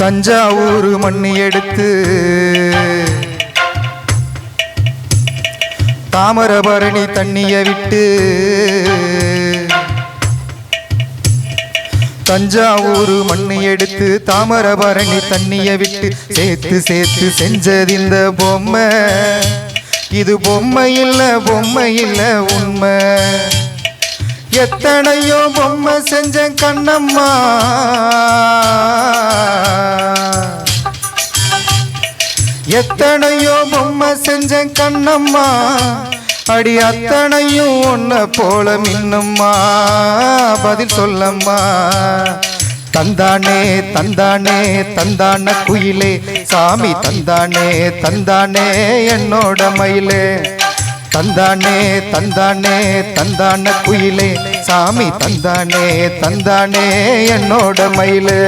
தஞ்சாவூர் மண்ணு எடுத்து தாமிரபரணி தண்ணிய விட்டு தஞ்சாவூர் மண்ணு எடுத்து தாமிரபரணி தண்ணிய விட்டு சேர்த்து சேர்த்து செஞ்சது இந்த பொம்மை. இது பொம்மை இல்ல உண்மை. எத்தனையோ பொம்மை செஞ்ச கண்ணம்மா, எத்தனையோ பொம்மை செஞ்ச கண்ணம்மா, அடி அத்தனையும் ஒன்ன போல மின்னம்மா. பதில் சொல்லம்மா. தந்தானே தந்தானே தந்தான குயிலே, சாமி தந்தானே தந்தானே என்னோட மயிலே. தந்தானே தந்தானே தந்தான குயிலே, சாமி தந்தானே தந்தானே என்னோட மயிலே.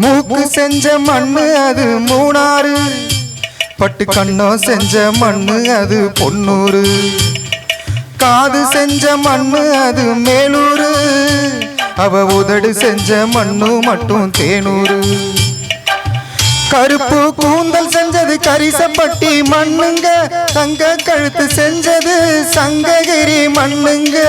மூக்கு செஞ்ச மண்ணு அது மூணாறு, பட்டு கண்ணம் செஞ்ச மண்ணு அது பொன்னூறு, காது செஞ்ச மண்ணு அது மேலூரு, அவ உதடு செஞ்ச மண்ணு மட்டும் தேனூரு. கருப்பு கூந்தல் செஞ்சது கரிசப்பட்டி மண்ணுங்க, தங்க கழுத்து செஞ்சது சங்ககிரி மண்ணுங்க.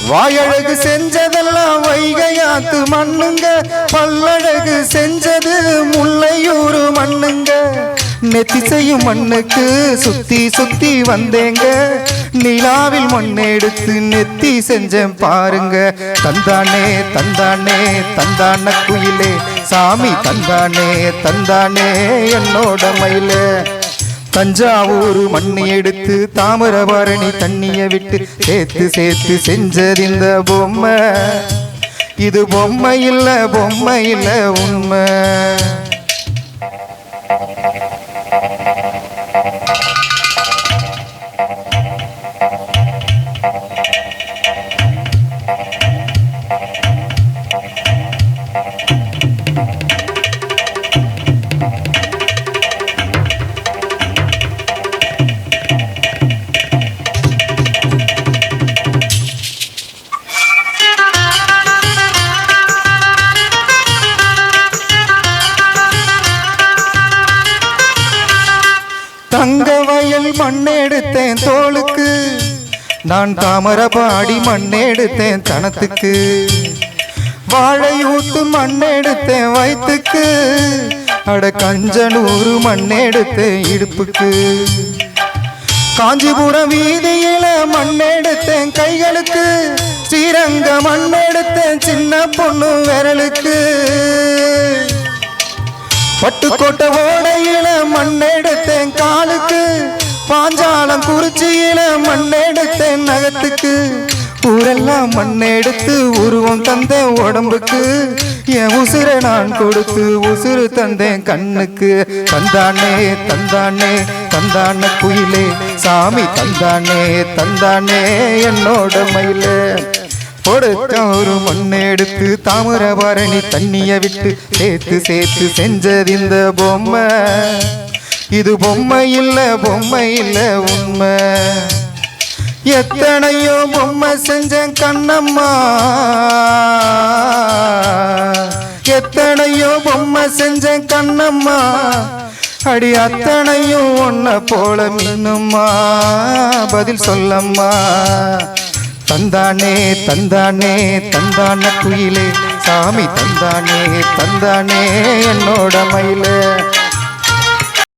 வாயழகு செஞ்சதெல்லாம் வைகையாத்து மண்ணுங்க, பல்லழகு செஞ்சது முல்லையூரு மண்ணுங்க. நெத்தி செய்யும் மண்ணுக்கு சுத்தி சுத்தி வந்தேங்க, நிலாவில் மண்ணெடுத்து நெத்தி செஞ்சேன் பாருங்க. தந்தானே தந்தானே தந்தான குயிலே, சாமி தந்தானே தந்தானே என்னோட மயிலே. தஞ்சாவூர் மண்ணு எடுத்து தாமிரபரணி தண்ணிய விட்டு சேர்த்து சேர்த்து செஞ்சது இந்த பொம்மை. இது பொம்மை இல்ல உண்மை. தங்க வயல் மண்ணெடுத்தேன் தோளுக்கு, நான் தாமரபாடி மண்ணெடுத்தேன் தனத்துக்கு, வாழையூத்து மண்ணெடுத்தேன் வயிற்றுக்கு, அட கஞ்சனூறு மண்ணெடுத்தேன் இடுப்புக்கு, காஞ்சிபுரம் வீதியில மண்ணெடுத்தேன் கைகளுக்கு, ஸ்ரீரங்க மண்ணெடுத்தேன் சின்ன பொண்ணு விரலுக்கு, பட்டுக்கோட்டை ஓடையில மண்ணெடுத்தேன் காலுக்கு, பாஞ்சாலம் குறிச்சியில மண்ணெடுத்தேன் நகத்துக்கு, ஊரெல்லாம் மண்ணெடுத்து உருவம் தந்தேன் உடம்புக்கு, என் உசுரை நான் கொடுத்து உசுறு தந்தேன் கண்ணுக்கு. தந்தானே தந்தானே தந்தான குயிலே, சாமி தந்தானே தந்தானே என்னோட மயிலே. கொடுத்த ஒரு மண்ணெடுத்து தாமிரபரணி தண்ணிய விட்டு சேர்த்து சேர்த்து செஞ்சது இந்த பொம்மை. இது பொம்மை இல்ல உண்மை. எத்தனையோ பொம்மை செஞ்சேன் கண்ணம்மா, எத்தனையோ பொம்மை செஞ்சேன் கண்ணம்மா, அடி அத்தனையும் ஒன்ன போல மின்னும்மா. பதில் சொல்லம்மா. தந்தானே தந்தானே தந்தான குயிலே, சாமி தந்தானே தந்தானே என்னோட மயிலே.